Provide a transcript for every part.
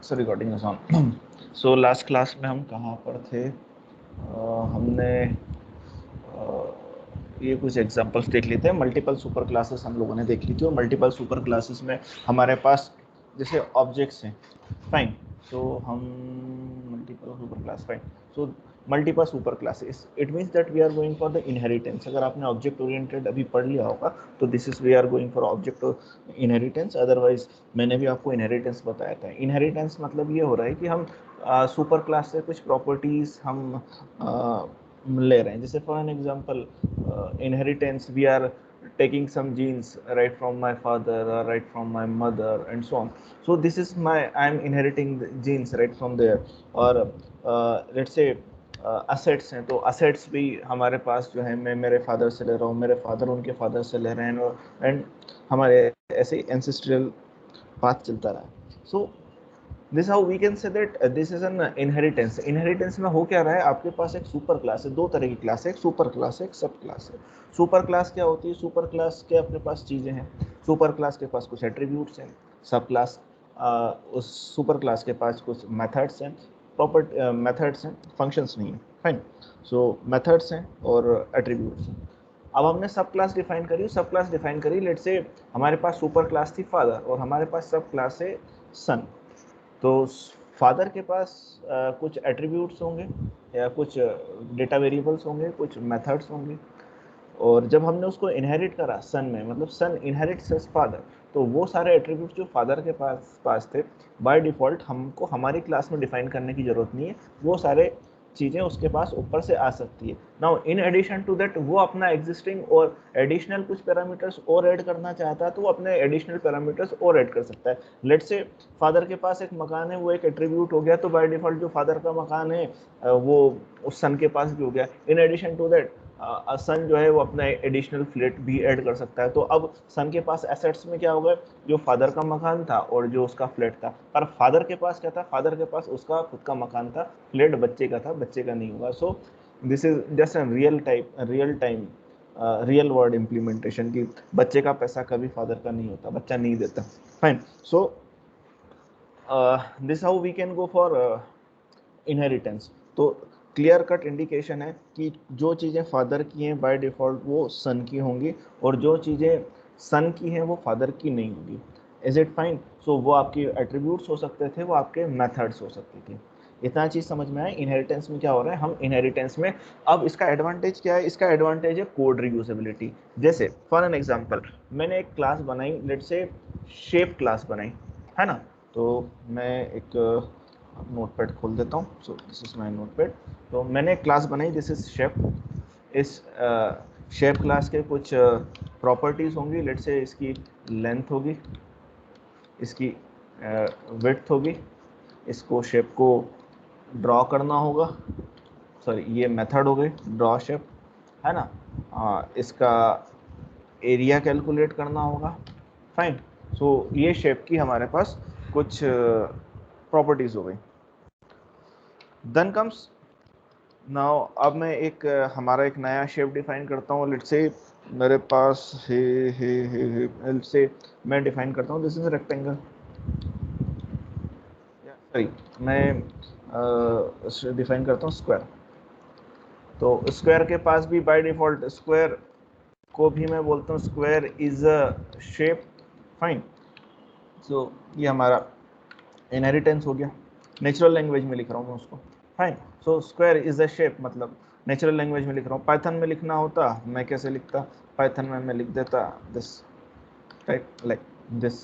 So recording is on. So last class में हम कहाँ पर थे? हमने ये कुछ एग्जांपल्स देख लेते हैं। मल्टीपल सुपर क्लासेस हम लोगों ने देख ली थी, और मल्टीपल सुपर क्लासेस में हमारे पास जैसे ऑब्जेक्ट्स हैं, फाइन। सो हम multiple super class, fine. So multiple super classes, it means that we are going for the inheritance. अगर आपने ऑब्जेक्ट ओरिएंटेड अभी पढ़ लिया होगा तो this is we are going for object inheritance. Otherwise मैंने भी आपको इनहेरिटेंस बताया था। इनहेरिटेंस मतलब ये हो रहा है कि हम सुपर क्लास से कुछ प्रॉपर्टीज हम ले रहे हैं। जैसे for an example, inheritance, we are taking some genes right from my father or right from my mother and so on. So this is my, I'm inheriting the genes right from there. और let's say assets हैं, तो assets भी हमारे पास जो है, मैं मेरे father से ले रहा हूँ, मेरे फादर उनके फादर से ले रहे हैं, एंड हमारे ऐसे एंसेस्ट्रियल पाथ चलता रहा। So this how we can say that this is an inheritance. Inheritance में हो क्या रहा है, आपके पास एक सुपर क्लास है। दो तरह की क्लास है, एक सुपर क्लास है, एक सब क्लास है। सुपर क्लास क्या होती है? सुपर क्लास के अपने पास चीजें हैं, सुपर क्लास के पास कुछ एट्रीब्यूट्स हैं। सब क्लास उस सुपर क्लास के पास कुछ मेथड्स हैं, प्रॉपर मेथड्स हैं, फंक्शंस नहीं है, फाइन। सो मेथड्स हैं और एट्रीब्यूट्स हैं। अब हमने सब क्लास डिफाइन करी, सब क्लास डिफाइन करी। लेट्स से हमारे पास सुपर क्लास थी फादर, और हमारे पास सब क्लास है सन। तो फादर के पास कुछ एट्रीब्यूट्स होंगे, या कुछ डेटा वेरिएबल्स होंगे, कुछ मेथड्स होंगे। और जब हमने उसको इनहेरिट करा सन में, मतलब सन इनहेरिट्स हिज फादर, तो वो सारे एट्रीब्यूट्स जो फादर के पास थे, बाय डिफॉल्ट हमको हमारी क्लास में डिफाइन करने की जरूरत नहीं है। वो सारे चीज़ें उसके पास ऊपर से आ सकती है। Now in addition to that, वो अपना एग्जिस्टिंग और एडिशनल कुछ पैरामीटर्स और ऐड करना चाहता है, तो वो अपने एडिशनल पैरामीटर्स और ऐड कर सकता है। लेट्स से फादर के पास एक मकान है, वो एक एट्रीब्यूट हो गया, तो बाय डिफॉल्ट जो फादर का मकान है वो उस सन के पास भी हो गया। इन एडिशन टू दैट सन जो है वो अपना एडिशनल फ्लैट भी ऐड कर सकता है। तो अब सन के पास एसेट्स में क्या होगा, जो फादर का मकान था और जो उसका फ्लैट था। पर फादर के पास क्या था? फादर के पास उसका खुद का मकान था, फ्लैट बच्चे का था, बच्चे का नहीं होगा। सो this is just a real time real word implementation की बच्चे का पैसा कभी फादर का नहीं होता, बच्चा नहीं देता, fine. So this how we can go for inheritance. तो क्लियर कट इंडिकेशन है कि जो चीज़ें फादर की हैं बाय डिफॉल्ट वो सन की होंगी, और जो चीज़ें सन की हैं वो फादर की नहीं होंगी। Is it fine? सो वो आपके एट्रीब्यूट्स हो सकते थे, वो आपके मेथड्स हो सकती थी। इतना चीज़ समझ में आए। इनहेरिटेंस में क्या हो रहा है, हम इनहेरिटेंस में अब इसका एडवांटेज क्या है? इसका एडवांटेज है कोड रियूजेबिलिटी। जैसे फॉर एन एग्जांपल, मैंने एक क्लास बनाई, लेट से शेप क्लास बनाई, है ना। तो मैं एक नोटपैड खोल देता हूँ। सो दिस इज माय नोटपैड। तो मैंने एक क्लास बनाई, दिस इज शेप। इस शेप क्लास के कुछ प्रॉपर्टीज होंगी। लेट्स से इसकी लेंथ होगी, इसकी विड्थ होगी, इसको शेप को ड्रॉ करना होगा। सॉरी, ये मेथड हो गई ड्रॉ शेप, है ना। इसका एरिया कैलकुलेट करना होगा, फाइन। सो ये शेप की हमारे पास कुछ प्रॉपर्टीज हो गई। देन कम्स नाउ, अब मैं एक हमारा एक नया शेप डिफाइन करता हूँ। लेट्स से मेरे पास लेट्स से मैं डिफाइन करता हूँ, दिस इज रेक्टेंगल। सॉरी, मैं डिफाइन करता हूँ स्क्वायर। तो स्क्वायर के पास भी बाय डिफॉल्ट, स्क्वायर को भी मैं बोलता हूँ square is a shape, fine. So ये हमारा इनहेरिटेंस हो गया। नेचुरल लैंग्वेज में लिख रहा हूँ मैं उसको, fine. So square is a shape, मतलब नेचुरल लैंग्वेज में लिख रहा हूँ। पाइथन में लिखना होता, मैं कैसे लिखता? पाइथन में मैं लिख देता this type, like this,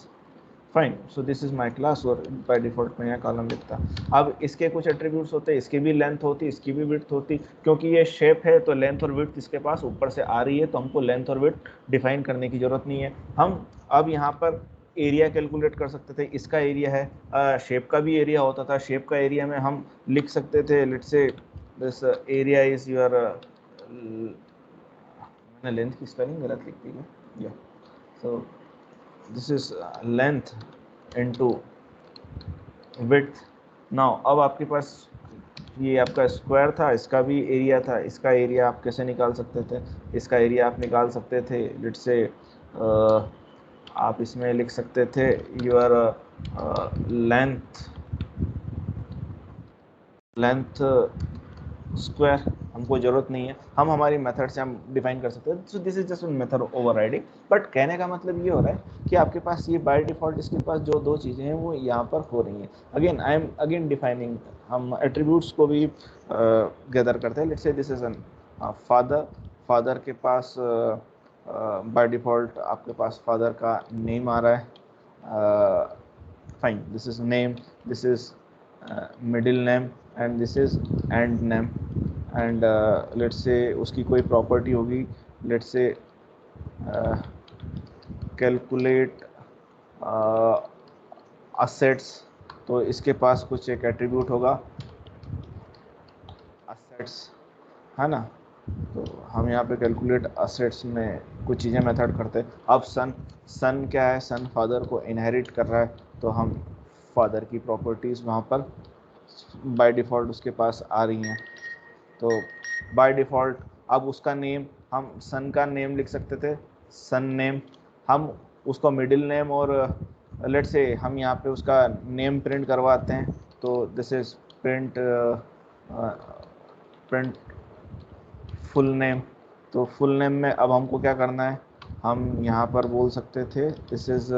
fine. So this is my class, और बाय डिफॉल्ट मैं यहाँ कॉलम लिखता। अब इसके कुछ एट्रीब्यूट्स होते, इसकी भी लेंथ होती, इसकी भी विड्थ होती। क्योंकि ये शेप है तो लेंथ और विड्थ इसके पास ऊपर से आ रही है, तो हमको लेंथ और विड्थ डिफाइन करने की जरूरत नहीं है। हम अब यहाँ पर एरिया कैलकुलेट कर सकते थे। इसका एरिया है, शेप का भी एरिया होता था। शेप का एरिया में हम लिख सकते थे, let's say this area is your, मैंने लेंथ की स्पेलिंग गलत लिख दी है, या सो this is length into width. Now अब आपके पास ये आपका स्क्वायर था, इसका भी एरिया था। इसका एरिया आप कैसे निकाल सकते थे? इसका एरिया आप निकाल सकते थे, लेट्स से आप इसमें लिख सकते थे योर लेंथ लेंथ स्क्वायर हमको ज़रूरत नहीं है, हम हमारी मेथड से हम डिफाइन कर सकते हैं। सो this is just method overriding. But कहने का मतलब ये हो रहा है कि आपके पास ये बाय डिफॉल्ट इसके पास जो दो चीज़ें हैं वो यहाँ पर हो रही हैं। Again I am again defining, हम एट्रीब्यूट्स को भी गैदर करते हैं। Let's say this is N father, father के पास बाय डिफॉल्ट आपके पास फादर का नेम आ रहा है, fine, this is name, this is middle name and this is and name. And let's say उसकी कोई प्रॉपर्टी होगी, लेट्स से कैलकुलेट असेट्स, तो इसके पास कुछ एक एट्रीब्यूट होगा असेट्स, है ना। तो हम यहाँ पे कैलकुलेट असेट्स में कुछ चीज़ें मेथड करते हैं। अब सन क्या है, सन फादर को इनहेरिट कर रहा है, तो हम फादर की प्रॉपर्टीज़ वहाँ पर बाय डिफ़ॉल्ट उसके पास आ रही हैं। तो बाय डिफ़ॉल्ट अब उसका नेम, हम सन का नेम लिख सकते थे, सन नेम, हम उसको मिडिल नेम और लेट्स से हम यहाँ पे उसका नेम प्रिंट करवाते हैं, तो this is print print full name. तो फुल नेम में अब हमको क्या करना है, हम यहाँ पर बोल सकते थे दिस इज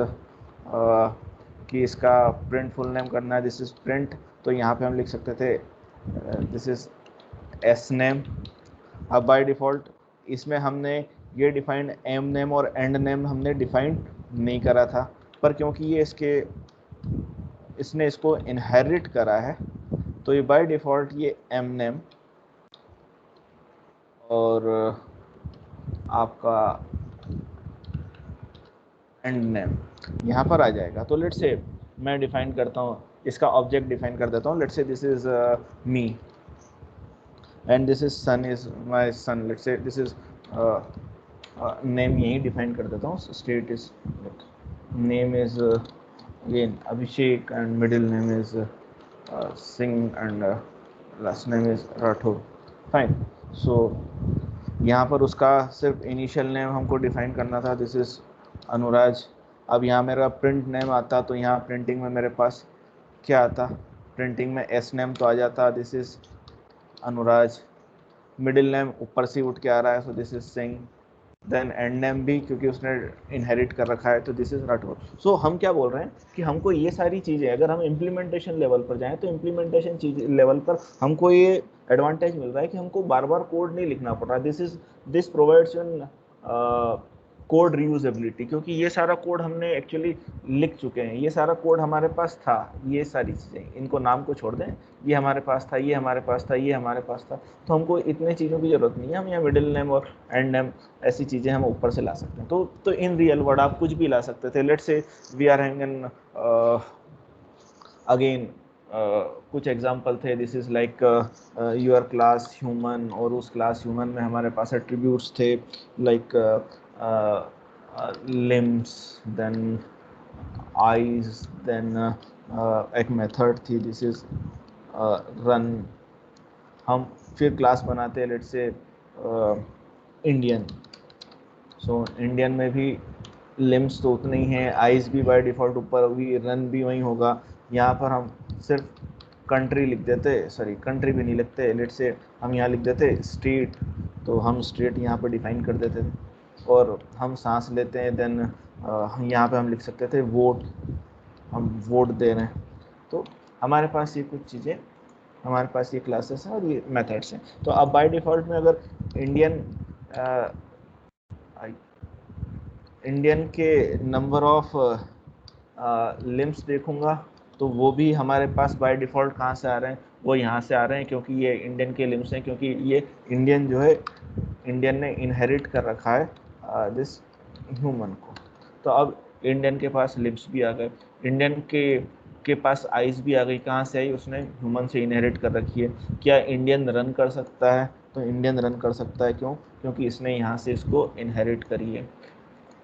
कि इसका प्रिंट फुल नेम करना है, दिस इज प्रिंट, तो यहाँ पे हम लिख सकते थे दिस इज एस नेम। अब बाय डिफ़ॉल्ट इसमें हमने ये डिफाइंड एम नेम और एंड नेम हमने डिफाइंड नहीं करा था, पर क्योंकि ये इसने इसको इनहेरिट करा है, तो ये बाय डिफ़ॉल्ट ये एम नेम और आपका एंड नेम यहाँ पर आ जाएगा। तो लेट्स से मैं डिफाइन करता हूँ, इसका ऑब्जेक्ट डिफाइन कर देता हूँ। Let's say this is me and this is son is my son. Let's say this is name यही डिफाइन कर देता हूँ। State is name is again Abhishek and middle name is Singh and last name is Rathore, fine. So यहाँ पर उसका सिर्फ initial name हमको define करना था, दिस इज अनुराज। अब यहाँ मेरा प्रिंट नेम आता, तो यहाँ प्रिंटिंग में मेरे पास क्या आता, प्रिंटिंग में एस नेम तो आ जाता, this is Anuraj. Middle name ऊपर से उठ के आ रहा है, so this is Singh. Then end name भी क्योंकि उसने इनहेरिट कर रखा है, तो दिस इज राठौर। सो हम क्या बोल रहे हैं कि हमको ये सारी चीज़ें, अगर हम इम्प्लीमेंटेशन लेवल पर जाएं, तो इम्प्लीमेंटेशन चीज लेवल पर हमको ये एडवांटेज मिल रहा है कि हमको बार बार कोड नहीं लिखना पड़ रहा। This provides N code reusability, क्योंकि ये सारा कोड हमने एक्चुअली लिख चुके हैं, ये सारा कोड हमारे पास था। ये सारी चीज़ें, इनको नाम को छोड़ दें, ये हमारे पास था, ये हमारे पास था, ये हमारे पास था, तो हमको इतने चीज़ों की ज़रूरत नहीं है। हम यहाँ मिडिल नेम और एंड नेम ऐसी चीज़ें हम ऊपर से ला सकते हैं। तो इन रियल वर्ड आप कुछ भी ला सकते थे। Let's say we are having an again कुछ एग्जाम्पल थे, this is like your class human, और उस क्लास ह्यूमन में हमारे पास एट्रीब्यूट्स थे like limbs, then eyes, then एक मेथड थी दिस इज रन। हम फिर क्लास बनाते हैं लेट्स से इंडियन। सो इंडियन में भी लिम्स तो उतने ही हैं, आइज़ भी बाय डिफ़ॉल्ट ऊपर होगी, रन भी वहीं होगा। यहाँ पर हम सिर्फ कंट्री लिख देते, सॉरी कंट्री भी नहीं लिखते, लेट से हम यहाँ लिख देते स्टेट, तो हम स्टेट यहाँ पर डिफाइन कर देते थे। और हम सांस लेते हैं, देन यहाँ पे हम लिख सकते थे वोट, हम वोट दे रहे हैं। तो हमारे पास ये कुछ चीज़ें, हमारे पास ये क्लासेस हैं और ये मेथड्स हैं। तो अब बाय डिफ़ॉल्ट में अगर इंडियन के नंबर ऑफ लिम्स देखूंगा, तो वो भी हमारे पास बाय डिफ़ॉल्ट कहाँ से आ रहे हैं, वो यहाँ से आ रहे हैं, क्योंकि ये इंडियन के लिम्स हैं, क्योंकि ये इंडियन जो है, इंडियन ने इनहेरिट कर रखा है दिस ह्यूमन को। तो अब इंडियन के पास लिम्स भी आ गए, इंडियन के पास आइज़ भी आ गई। कहाँ से आई, उसने ह्यूमन से इनहेरिट कर रखी है। क्या इंडियन रन कर सकता है, तो इंडियन रन कर सकता है, क्यों, क्योंकि इसने यहाँ से इसको इनहेरिट करी है।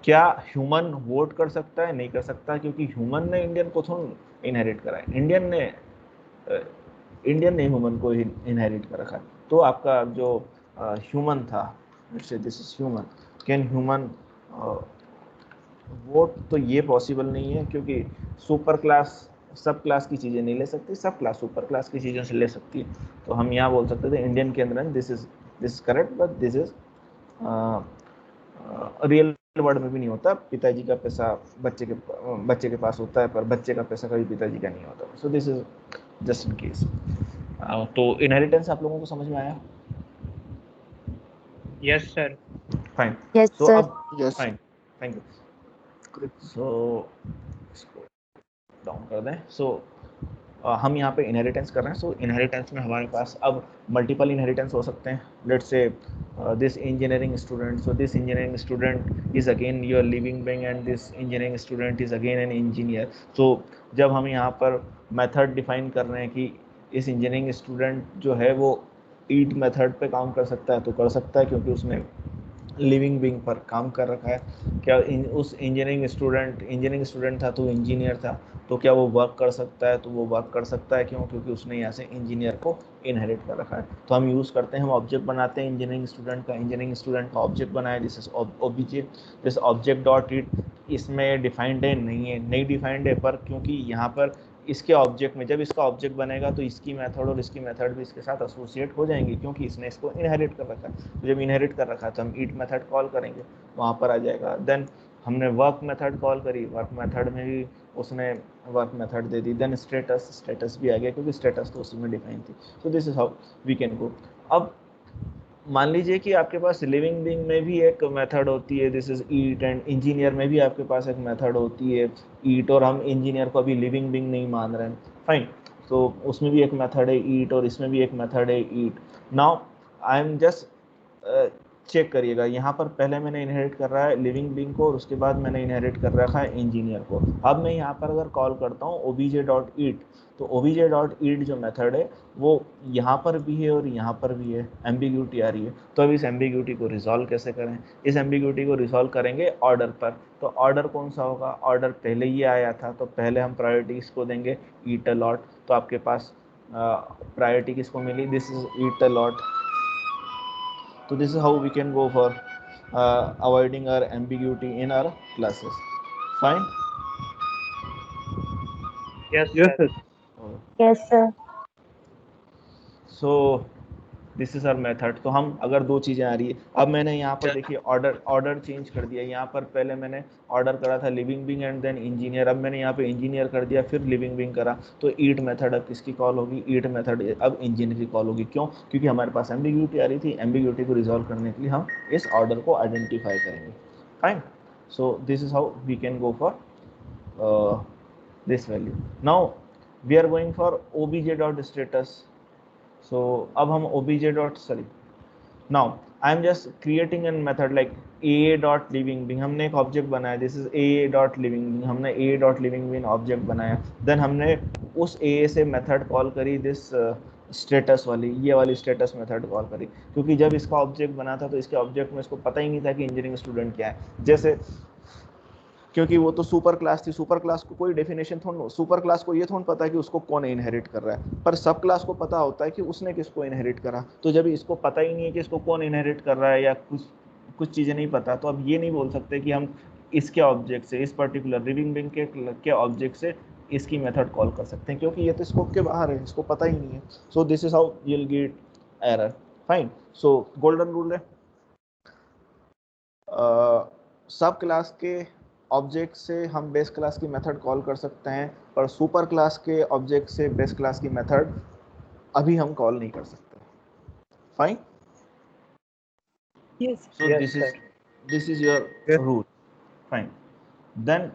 क्या ह्यूमन वोट कर सकता है, नहीं कर सकता, क्योंकि ह्यूमन ने इंडियन को थोड़ा इनहेरिट करा है, इंडियन ने ह्यूमन को इनहेरिट कर रखा है। तो आपका जो ह्यूमन था, this is human, can human vote, तो ये पॉसिबल नहीं है, क्योंकि सुपर क्लास सब क्लास की चीज़ें नहीं ले सकती, सब क्लास सुपर क्लास की चीज़ों से ले सकती है। तो हम यहाँ बोल सकते थे इंडियन के अंदर this is correct, but this is real word में भी नहीं होता। पिताजी का पैसा बच्चे के पास होता है, पर बच्चे का पैसा कभी पिताजी का नहीं होता। सो this is just in case. तो इनहेरिटेंस आप लोगों को समझ में आया? Yes sir. फाइन। Yes, सो sir. अब फाइन, थैंक यू। सो इसको डाउन कर दें। सो हम यहाँ पे इनहेरिटेंस कर रहे हैं। सो इनहेरिटेंस में हमारे पास अब मल्टीपल इनहेरिटेंस हो सकते हैं। Let's say this engineering student, so this engineering student is again your living being and this engineering student is again an engineer. So जब हम यहाँ पर मेथड डिफाइन कर रहे हैं कि इस इंजीनियरिंग स्टूडेंट जो है वो ईट मेथड पे काम कर सकता है, तो कर सकता है क्योंकि उसने लिविंग बीइंग पर काम कर रखा है। क्या उस इंजीनियरिंग स्टूडेंट था तो इंजीनियर था, तो क्या वो वर्क कर सकता है? तो वो वर्क कर सकता है। क्यों? क्योंकि उसने यहाँ से इंजीनियर को इनहेरिट कर रखा है। तो हम यूज़ करते हैं, हम ऑब्जेक्ट बनाते हैं इंजीनियरिंग स्टूडेंट का ऑब्जेक्ट बनाया, this is object, this object dot it. इसमें डिफाइंड है नहीं डिफाइंड है, पर क्योंकि यहाँ पर इसके ऑब्जेक्ट में जब इसका ऑब्जेक्ट बनेगा तो इसकी मेथड और इसकी मेथड भी इसके साथ एसोसिएट हो जाएंगी, क्योंकि इसने इसको इनहेरिट कर रखा है। तो जब इनहेरिट कर रखा है तो हम ईट मेथड कॉल करेंगे, वहाँ पर आ जाएगा। देन हमने वर्क मेथड कॉल करी, वर्क मेथड में भी उसने वर्क मेथड दे दी। देन स्टेटस भी आ गया, क्योंकि स्टेटस तो उसी में डिफाइन थी। So this is how we can go. अब मान लीजिए कि आपके पास लिविंग बीइंग में भी एक मेथड होती है, this is eat, and engineer में भी आपके पास एक मेथड होती है ईट, और हम इंजीनियर को अभी लिविंग बीइंग नहीं मान रहे हैं। फाइन। तो उसमें भी एक मेथड है ईट और इसमें भी एक मेथड है it. Now I am just check करिएगा, यहाँ पर पहले मैंने इनहेरिट कर रहा है लिविंग बीइंग को और उसके बाद मैंने इनहेरिट कर रखा है इंजीनियर को। अब मैं यहाँ पर अगर कॉल करता हूँ obj.eat, तो obj.eat जो मेथड है वो यहाँ पर भी है और यहाँ पर भी है, एम्बिग्यूटी आ रही है। तो अब इस एम्बिग्यूटी को रिजॉल्व कैसे करें? इस एम्बिग्यूटी को रिजॉल्व करेंगे ऑर्डर पर। तो ऑर्डर कौन सा होगा? ऑर्डर पहले ही आया था, तो पहले हम प्रायोरिटी इसको देंगे ईट अ लॉट। तो आपके पास प्रायोरिटी किसको मिली? This is it a lot. So this is how we can go for avoiding our ambiguity in our classes. Fine. Yes Yes, sir. sir. Yes, sir. So this is our method. तो हम अगर दो चीज़ें आ रही है, अब मैंने यहाँ पर देखिए ऑर्डर चेंज कर दिया। यहाँ पर पहले मैंने ऑर्डर करा था living being and then engineer, अब मैंने यहाँ पे इंजीनियर कर दिया फिर लिविंग बीइंग करा। तो ईट मेथड अब किसकी कॉल होगी? ईट मेथड अब इंजीनियर की कॉल होगी। क्यों? क्योंकि हमारे पास एम्बिग्यूटी आ रही थी। एम्बिग्यूटी को रिजॉल्व करने के लिए हम इस ऑर्डर को आइडेंटिफाई करेंगे। Fine. So this is how we can go for this value. Now we are going for obj.status. So अब हम now I am just creating a method like a.livingbeing। हमने एक ऑब्जेक्ट बनाया, दिस इज a.livingbeing। हमने a.livingbeing object बनाया। Then हमने उस a से मेथड कॉल करी दिस स्टेटस वाली, ये वाली स्टेटस मेथड कॉल करी, क्योंकि जब इसका ऑब्जेक्ट बना था तो इसके ऑब्जेक्ट में इसको पता ही नहीं था कि इंजीनियरिंग स्टूडेंट क्या है। जैसे क्योंकि वो तो सुपर क्लास थी, सुपर क्लास को कोई डेफिनेशन थोड़ा, सुपर क्लास को ये थोड़ा पता है कि उसको कौन इनहेरिट कर रहा है, पर सब क्लास को पता होता है कि उसने किसको इनहेरिट करा। तो जब इसको पता ही नहीं है कि इसको कौन इनहेरिट कर रहा है या कुछ चीज़ें नहीं पता, तो अब ये नहीं बोल सकते कि हम इसके ऑब्जेक्ट से, इस पर्टिकुलर लिविंग बीइंग के ऑब्जेक्ट से इसकी मेथड कॉल कर सकते हैं, क्योंकि ये तो स्कोप के बाहर है, इसको पता ही नहीं है। So this is how you will get error. Fine. So golden rule है, सब क्लास के ऑब्जेक्ट से हम बेस क्लास की मेथड कॉल कर सकते हैं, पर सुपर क्लास के ऑब्जेक्ट से बेस क्लास की मेथड अभी हम कॉल नहीं कर सकते। Fine. Yes so this is your Yes. rule. Fine. Then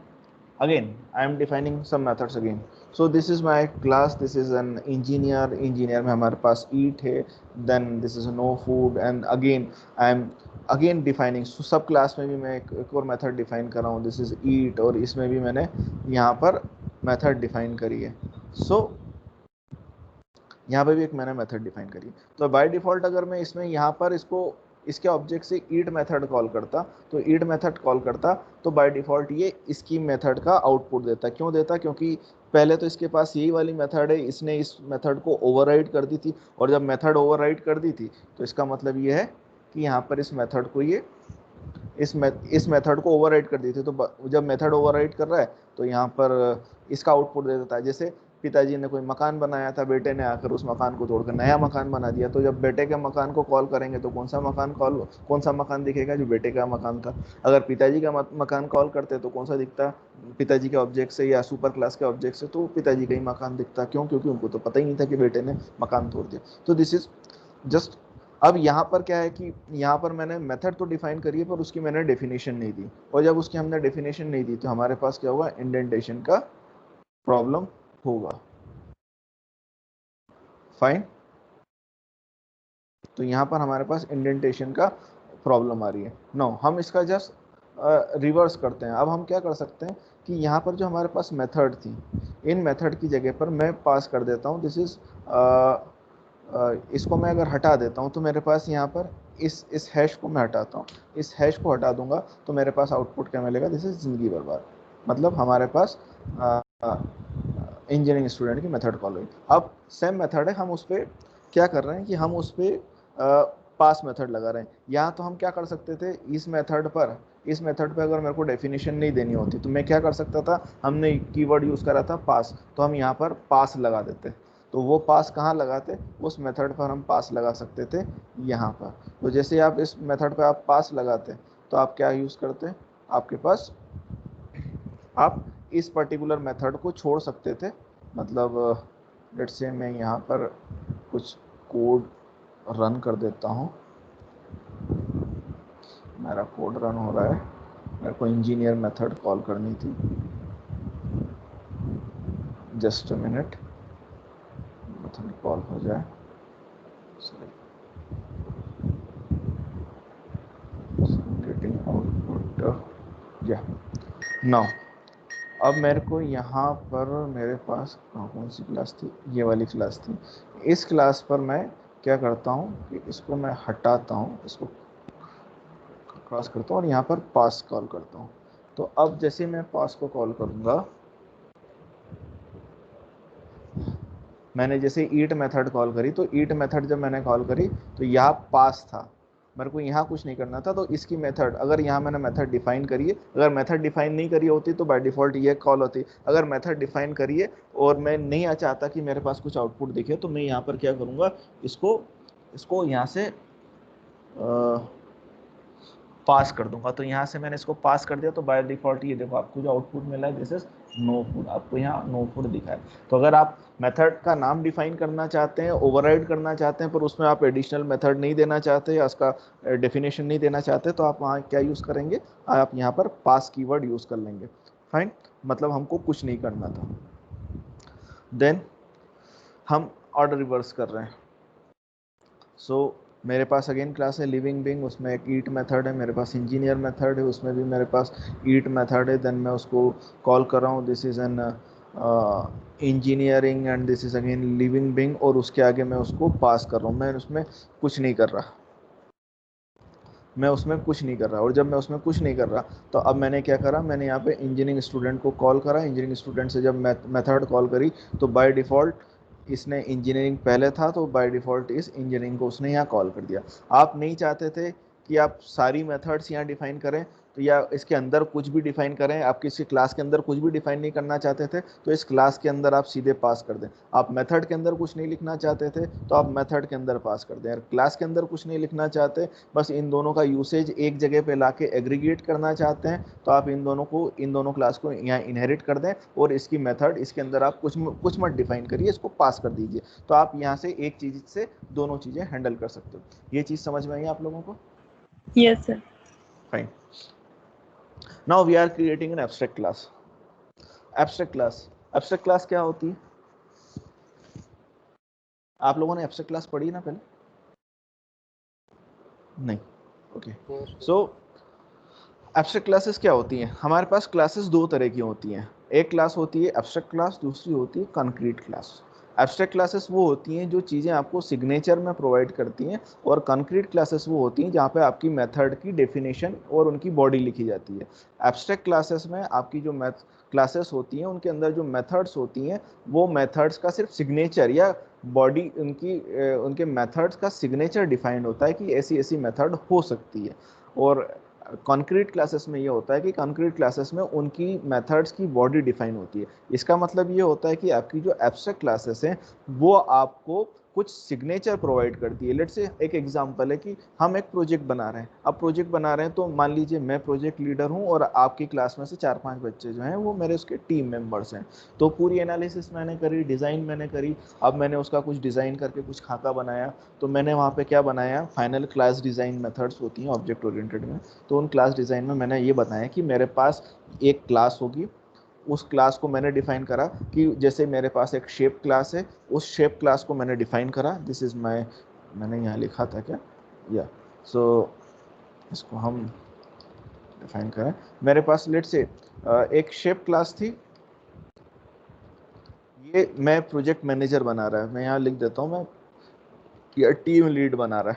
again I am defining some methods again. So this is my class, this is an engineer में हमारे पास eat है, then this is no food, and again I am again defining। so सब class में भी मैं एक और method define कर रहा हूँ, this is eat, और इसमें भी मैंने यहाँ पर मेथड डिफाइन करी है। so यहाँ पे भी एक मैंने मेथड डिफाइन करी। तो बाय डिफॉल्ट अगर मैं इसमें यहाँ पर इसके ऑब्जेक्ट से ईट मेथड कॉल करता, तो ईट मेथड कॉल करता तो बाय डिफॉल्ट ये इसकी मेथड का आउटपुट देता। क्यों देता? क्योंकि पहले तो इसके पास यही वाली मेथड है, इसने इस मेथड को ओवरराइड कर दी थी, और जब मेथड ओवरराइड कर दी थी तो इसका मतलब ये है कि यहाँ पर इस मेथड को ये इस मेथड को ओवरराइड कर देते, तो जब मेथड ओवरराइड कर रहा है तो यहाँ पर इसका आउटपुट दे देता है। जैसे पिताजी ने कोई मकान बनाया था, बेटे ने आकर उस मकान को तोड़कर नया मकान बना दिया, तो जब बेटे के मकान को कॉल करेंगे तो कौन सा मकान दिखेगा? जो बेटे का मकान था। अगर पिताजी का मकान कॉल करते तो कौन सा दिखता? पिताजी के ऑब्जेक्ट से या सुपर क्लास के ऑब्जेक्ट से तो पिताजी का ही मकान दिखता। क्यों? क्योंकि उनको तो पता ही नहीं था कि बेटे ने मकान तोड़ दिया। तो दिस इज जस्ट, अब यहाँ पर क्या है कि यहाँ पर मैंने मेथड तो डिफाइन करी है पर उसकी मैंने डेफिनेशन नहीं दी, और जब उसकी हमने डेफिनेशन नहीं दी तो हमारे पास क्या होगा? इंडेंटेशन का प्रॉब्लम होगा। फाइन। तो यहाँ पर हमारे पास इंडेंटेशन का प्रॉब्लम आ रही है। नो, हम इसका जस्ट रिवर्स करते हैं। अब हम क्या कर सकते हैं कि यहाँ पर जो हमारे पास मेथड थी, इन मेथड की जगह पर मैं पास कर देता हूँ दिस इज, इसको मैं अगर हटा देता हूँ तो मेरे पास यहाँ पर इस हैश को मैं हटाता हूँ, इस हैश को हटा दूंगा तो मेरे पास आउटपुट क्या मिलेगा? दिस इज जिंदगी बर्बाद। मतलब हमारे पास इंजीनियरिंग स्टूडेंट की मेथड कॉल हुई। अब सेम मेथड है, हम उस पर क्या कर रहे हैं कि हम उस पर पास मेथड लगा रहे हैं। यहाँ तो हम क्या कर सकते थे, इस मेथड पर अगर मेरे को डेफिनेशन नहीं देनी होती तो मैं क्या कर सकता था? हमने कीवर्ड यूज़ करा था पास, तो हम यहाँ पर पास लगा देते। तो वो पास कहाँ लगाते? उस मेथड पर हम पास लगा सकते थे, यहाँ पर। तो जैसे आप इस मेथड पर आप पास लगाते तो आप क्या यूज़ करते? आपके पास आप इस पर्टिकुलर मेथड को छोड़ सकते थे। मतलब लेट्स से मैं यहाँ पर कुछ कोड रन कर देता हूँ। मेरा कोड रन हो रहा है, मेरे को इंजीनियर मेथड कॉल करनी थी। Just a minute, method call हो जाए। गेटिंग आउटपुट, या नाउ अब मेरे को यहाँ पर मेरे पास कौन सी क्लास थी? ये वाली क्लास थी। इस क्लास पर मैं क्या करता हूँ कि इसको मैं हटाता हूँ, इसको क्रॉस करता हूँ और यहाँ पर पास कॉल करता हूँ। तो अब जैसे मैं पास को कॉल करूँगा, मैंने जैसे ईट मेथड कॉल करी, तो ईट मेथड जब मैंने कॉल करी तो यहाँ पास था, मेरे को यहाँ कुछ नहीं करना था। तो इसकी मेथड, अगर यहाँ मैंने मेथड डिफाइन करी है, अगर मेथड डिफाइन नहीं करी होती तो बाय डिफ़ॉल्ट ये कॉल होती। अगर मेथड डिफाइन करी है और मैं नहीं चाहता कि मेरे पास कुछ आउटपुट दिखे, तो मैं यहाँ पर क्या करूँगा, इसको यहाँ से पास कर दूंगा। तो यहाँ से मैंने इसको पास कर दिया तो बाय डिफॉल्ट ये देखो आपको जो आउटपुट मिला है दिस इज नो फूड, आपको यहाँ नो फूड दिखा है। तो अगर आप मेथड का नाम डिफाइन करना चाहते हैं, ओवरराइड करना चाहते हैं, पर उसमें आप एडिशनल मेथड नहीं देना चाहते या उसका डेफिनेशन नहीं देना चाहते, तो आप वहाँ क्या यूज़ करेंगे? आप यहाँ पर पास कीवर्ड यूज़ कर लेंगे। फाइन, मतलब हमको कुछ नहीं करना था। देन हम ऑर्डर रिवर्स कर रहे हैं। सो मेरे पास अगेन क्लास है लिविंग बिंग, उसमें एक ईट मेथड है, मेरे पास इंजीनियर मेथड है, उसमें भी मेरे पास ईट मेथड है। देन मैं उसको कॉल कर रहा हूँ, this is an engineering and this is again living Bing, और उसके आगे मैं उसको पास कर रहा हूँ। मैं उसमें कुछ नहीं कर रहा, और जब मैं उसमें कुछ नहीं कर रहा तो अब मैंने क्या करा, मैंने यहाँ पे इंजीनियरिंग स्टूडेंट को कॉल करा। इंजीनियरिंग स्टूडेंट से जब मेथड कॉल करी तो बाय डिफ़ॉल्ट इसने इंजीनियरिंग पहले था, तो बाय डिफ़ॉल्ट इस इंजीनियरिंग को उसने यहाँ कॉल कर दिया। आप नहीं चाहते थे कि आप सारी मेथड्स यहाँ डिफाइन करें, तो या इसके अंदर कुछ भी डिफाइन करें, आप किसी क्लास के अंदर कुछ भी डिफाइन नहीं करना चाहते थे तो इस क्लास के अंदर आप सीधे पास कर दें। आप मेथड के अंदर कुछ नहीं लिखना चाहते थे तो आप मेथड के अंदर पास कर दें। क्लास के अंदर कुछ नहीं लिखना चाहते, बस इन दोनों का यूसेज एक जगह पे लाके एग्रीगेट करना चाहते हैं, तो आप इन दोनों क्लास को यहाँ इनहेरिट कर दें और इसकी मेथड इसके अंदर आप कुछ मत डिफाइन करिए, इसको पास कर दीजिए। तो आप यहाँ से एक चीज़ से दोनों चीज़ें हैंडल कर सकते हो। ये चीज़ समझ में आई आप लोगों को? Yes, sir. Fine. Now we are creating an abstract class. Abstract class क्या होती है? आप लोगों ने abstract class पढ़ी ना पहले? नहीं, ओके। सो एब्स्ट्रैक्ट क्लासेस क्या होती हैं? हमारे पास क्लासेस दो तरह की होती हैं। एक क्लास होती है एब्स्ट्रैक्ट क्लास, दूसरी होती है कंक्रीट क्लास। एब्स्ट्रैक्ट क्लासेस वो होती हैं जो चीज़ें आपको सिग्नेचर में प्रोवाइड करती हैं, और कंक्रीट क्लासेस वो होती हैं जहाँ पे आपकी मेथड की डेफिनेशन और उनकी बॉडी लिखी जाती है। एब्स्ट्रैक्ट क्लासेस में आपकी जो क्लासेस होती हैं उनके अंदर जो मेथड्स होती हैं वो मेथड्स का सिर्फ सिग्नेचर या बॉडी उनके मेथड्स का सिग्नेचर डिफाइंड होता है कि ऐसी ऐसी मेथड हो सकती है। और कॉन्क्रीट क्लासेस में ये होता है कि कॉन्क्रीट क्लासेस में उनकी मेथड्स की बॉडी डिफाइन होती है। इसका मतलब ये होता है कि आपकी जो एब्स्ट्रैक्ट क्लासेस हैं वो आपको कुछ सिग्नेचर प्रोवाइड करती है। लेट्स से एक एग्जांपल है कि हम एक प्रोजेक्ट बना रहे हैं। अब प्रोजेक्ट बना रहे हैं तो मान लीजिए मैं प्रोजेक्ट लीडर हूं और आपकी क्लास में से 4-5 बच्चे जो हैं वो मेरे उसके टीम मेंबर्स हैं। तो पूरी एनालिसिस मैंने करी, डिज़ाइन मैंने करी, अब मैंने उसका कुछ डिज़ाइन करके कुछ खाका बनाया। तो मैंने वहाँ पे क्या बनाया, फाइनल क्लास डिज़ाइन मेथड्स होती हैं ऑब्जेक्ट ओरिएंटेड में। तो उन क्लास डिज़ाइन में मैंने ये बताया कि मेरे पास एक क्लास होगी, उस क्लास को मैंने डिफाइन करा कि जैसे मेरे पास एक शेप क्लास है, उस शेप क्लास को मैंने डिफाइन करा। दिस इज माय, मैंने यहाँ लिखा था क्या, या सो इसको हम डिफाइन करें। मेरे पास लेट से एक शेप क्लास थी, ये मैं प्रोजेक्ट मैनेजर बना रहा है, मैं यहाँ लिख देता हूँ मैं कि टीम लीड बना रहा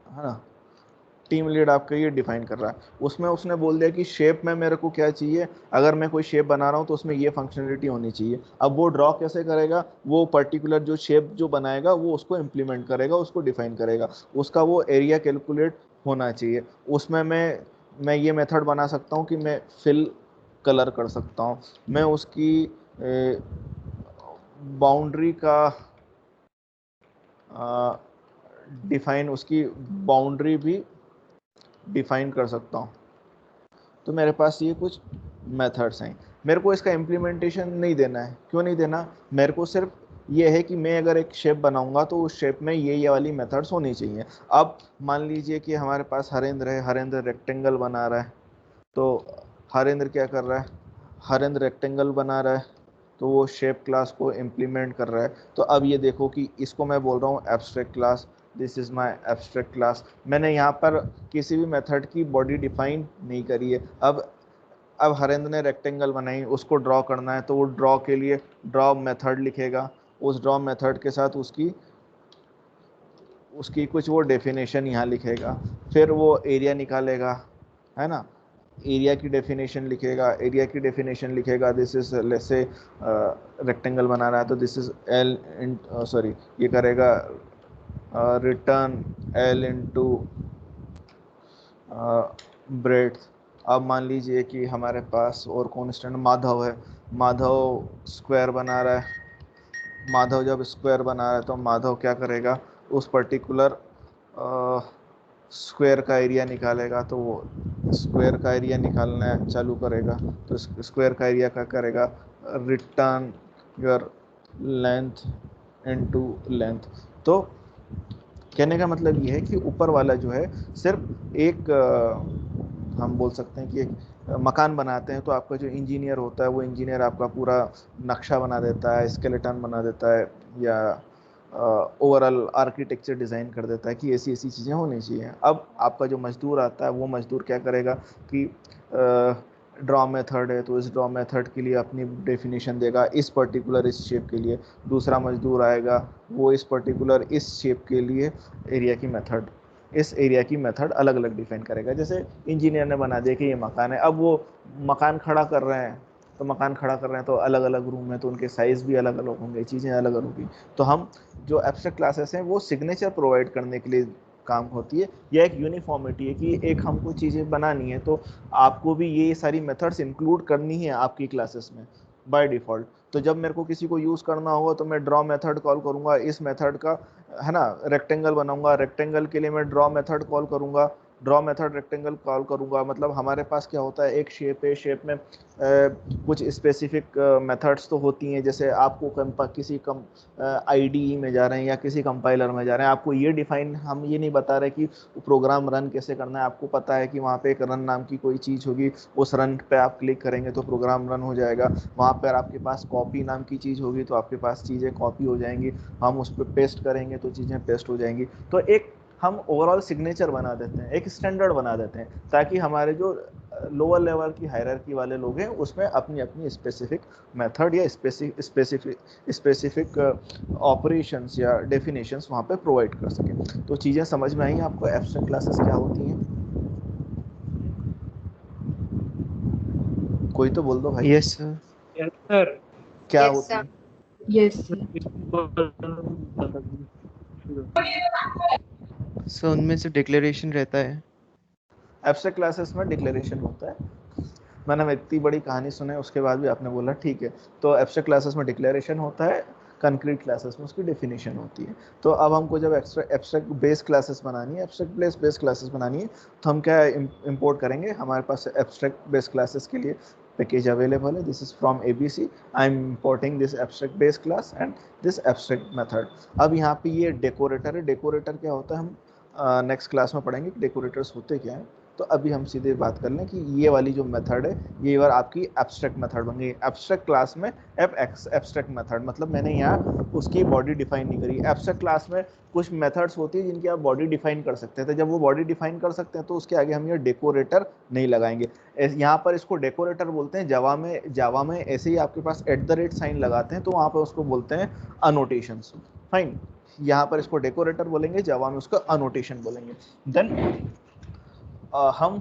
है ना। टीम लीड आपका ये डिफाइन कर रहा है। उसमें उसने बोल दिया कि शेप में मेरे को क्या चाहिए, अगर मैं कोई शेप बना रहा हूँ तो उसमें ये फंक्शनलिटी होनी चाहिए। अब वो ड्रॉ कैसे करेगा, वो पर्टिकुलर जो शेप जो बनाएगा वो उसको इम्प्लीमेंट करेगा, उसको डिफाइन करेगा, उसका वो एरिया कैलकुलेट होना चाहिए। उसमें मैं ये मेथड बना सकता हूँ कि मैं फिल कलर कर सकता हूँ, मैं उसकी बाउंड्री का डिफाइन, उसकी बाउंड्री भी डिफाइन कर सकता हूँ। तो मेरे पास ये कुछ मेथड्स हैं। मेरे को इसका इम्प्लीमेंटेशन नहीं देना है। क्यों नहीं देना, मेरे को सिर्फ ये है कि मैं अगर एक शेप बनाऊंगा तो उस शेप में ये वाली मेथड्स होनी चाहिए। अब मान लीजिए कि हमारे पास हरेंद्र है, हरेंद्र रेक्टेंगल बना रहा है। तो हरेंद्र क्या कर रहा है, हरेंद्र रेक्टेंगल बना रहा है, तो वो शेप क्लास को इम्प्लीमेंट कर रहा है। तो अब ये देखो कि इसको मैं बोल रहा हूँ abstract class, this is my abstract class. मैंने यहाँ पर किसी भी मेथड की बॉडी डिफाइन नहीं करी है। अब हरेंद्र ने रेक्टेंगल बनाई, उसको ड्रॉ करना है तो वो ड्रॉ के लिए ड्रॉ मेथड लिखेगा, उस ड्रॉ मेथड के साथ उसकी उसकी कुछ वो डेफिनेशन यहाँ लिखेगा, फिर वो एरिया निकालेगा, है ना। एरिया की डेफिनेशन लिखेगा, एरिया की डेफिनेशन लिखेगा, this is let's say rectangle बना रहा है तो this is L in, sorry ये करेगा रिटर्न एल इंटू ब्रेड्थ। अब मान लीजिए कि हमारे पास और कौन स्टूडेंट, माधव है, माधव स्क्वायर बना रहा है। माधव जब स्क्वायर बना रहा है तो माधव क्या करेगा, उस पर्टिकुलर स्क्वायर का एरिया निकालेगा। तो वो स्क्वायर का एरिया निकालना चालू करेगा, तो स्क्वायर का एरिया क्या करेगा, return your length into length. तो कहने का मतलब ये है कि ऊपर वाला जो है सिर्फ एक हम बोल सकते हैं कि एक मकान बनाते हैं तो आपका जो इंजीनियर होता है वो इंजीनियर आपका पूरा नक्शा बना देता है, स्केलेटन बना देता है, या ओवरऑल आर्किटेक्चर डिज़ाइन कर देता है कि ऐसी ऐसी चीज़ें होनी चाहिए। अब आपका जो मजदूर आता है वो मजदूर क्या करेगा कि ड्रॉ मेथड है तो इस ड्रॉ मेथड के लिए अपनी डेफिनेशन देगा इस पर्टिकुलर इस शेप के लिए। दूसरा मजदूर आएगा वो इस पर्टिकुलर इस शेप के लिए एरिया की मेथड, इस एरिया की मेथड अलग अलग डिफाइन करेगा। जैसे इंजीनियर ने बना दिया कि ये मकान है, अब वो मकान खड़ा कर रहे हैं, तो मकान खड़ा कर रहे हैं तो अलग अलग रूम है तो उनके साइज़ भी अलग अलग होंगे, चीज़ें अलग अलग होंगी। तो हम जो एब्स्ट्रैक्ट क्लासेस हैं वो सिग्नेचर प्रोवाइड करने के लिए काम होती है, या एक यूनिफॉर्मिटी है कि एक हमको चीज़ें बनानी है तो आपको भी ये सारी मेथड्स इंक्लूड करनी है आपकी क्लासेस में बाय डिफ़ॉल्ट। तो जब मेरे को किसी को यूज़ करना होगा तो मैं ड्रॉ मेथड कॉल करूँगा, इस मेथड का, है ना, रेक्टेंगल बनाऊंगा, रेक्टेंगल के लिए मैं ड्रॉ मेथड कॉल करूँगा, ड्रॉ मेथड रेक्टेंगल कॉल करूँगा। मतलब हमारे पास क्या होता है, एक शेप है, शेप में कुछ स्पेसिफिक मेथड्स तो होती हैं। जैसे आपको किसी आईडीई में जा रहे हैं या किसी कंपाइलर में जा रहे हैं, आपको ये डिफाइन, हम ये नहीं बता रहे कि प्रोग्राम रन कैसे करना है। आपको पता है कि वहाँ पे एक रन नाम की कोई चीज़ होगी, उस रन पे आप क्लिक करेंगे तो प्रोग्राम रन हो जाएगा। वहाँ पर आपके पास कॉपी नाम की चीज़ होगी तो आपके पास चीज़ें कॉपी हो जाएंगी, हम उस पर पेस्ट करेंगे तो चीज़ें पेस्ट हो जाएंगी। तो एक हम ओवरऑल सिग्नेचर बना देते हैं, एक स्टैंडर्ड बना देते हैं, ताकि हमारे जो लोअर लेवल की हायरार्की वाले लोग हैं उसमें अपनी अपनी स्पेसिफिक मेथड या स्पेसिफिक ऑपरेशंस या डेफिनेशंस वहाँ पे प्रोवाइड कर सकें। तो चीज़ें समझ में आई आपको, एब्स्ट्रैक्ट क्लासेस क्या होती हैं? कोई तो बोल दो भाई। Yes sir. Yes sir. क्या Yes, होती sir. है? Yes. सो उनमें से डिक्लेरेशन रहता है। एब्स्ट्रैक्ट क्लासेस में डिक्लेरेशन होता है। मैंने इतनी बड़ी कहानी सुने उसके बाद भी आपने बोला ठीक है। तो एब्स्ट्रैक्ट क्लासेस में डिक्लेरेशन होता है, कंक्रीट क्लासेस में उसकी डेफिनेशन होती है। तो अब हमको जब एब्स्ट्रैक्ट बेस क्लासेस बनानी है, एब्स्ट्रैक्ट बेस क्लासेस बनानी है, तो हम क्या इंपोर्ट करेंगे, हमारे पास एब्स्ट्रैक्ट बेस क्लासेस के लिए पैकेज अवेलेबल है। This is from ABC, I am importing this abstract base class and this abstract method. अब यहाँ पे ये डेकोरेटर है। डेकोरेटर क्या होता है हम नेक्स्ट क्लास में पढ़ेंगे कि डेकोरेटर्स होते क्या हैं। तो अभी हम सीधे बात कर लें कि ये वाली जो मेथड है ये बार आपकी एब्स्ट्रैक्ट मेथड बन गई। एब्स्ट्रैक्ट क्लास में एब्स्ट्रैक्ट मेथड मतलब मैंने यहाँ उसकी बॉडी डिफाइन नहीं करी। एब्स्ट्रैक्ट क्लास में कुछ मेथड्स होती है जिनकी आप बॉडी डिफाइन कर सकते थे। जब वो बॉडी डिफाइन कर सकते हैं तो उसके आगे हम ये डेकोरेटर नहीं लगाएंगे। यहाँ पर इसको डेकोरेटर बोलते हैं। जावा में ऐसे ही आपके पास @ साइन लगाते हैं तो वहाँ पर उसको बोलते हैं अनोटेशंस। फाइन, यहाँ पर इसको डेकोरेटर बोलेंगे, जावा में उसको अनोटेशन बोलेंगे। देन हम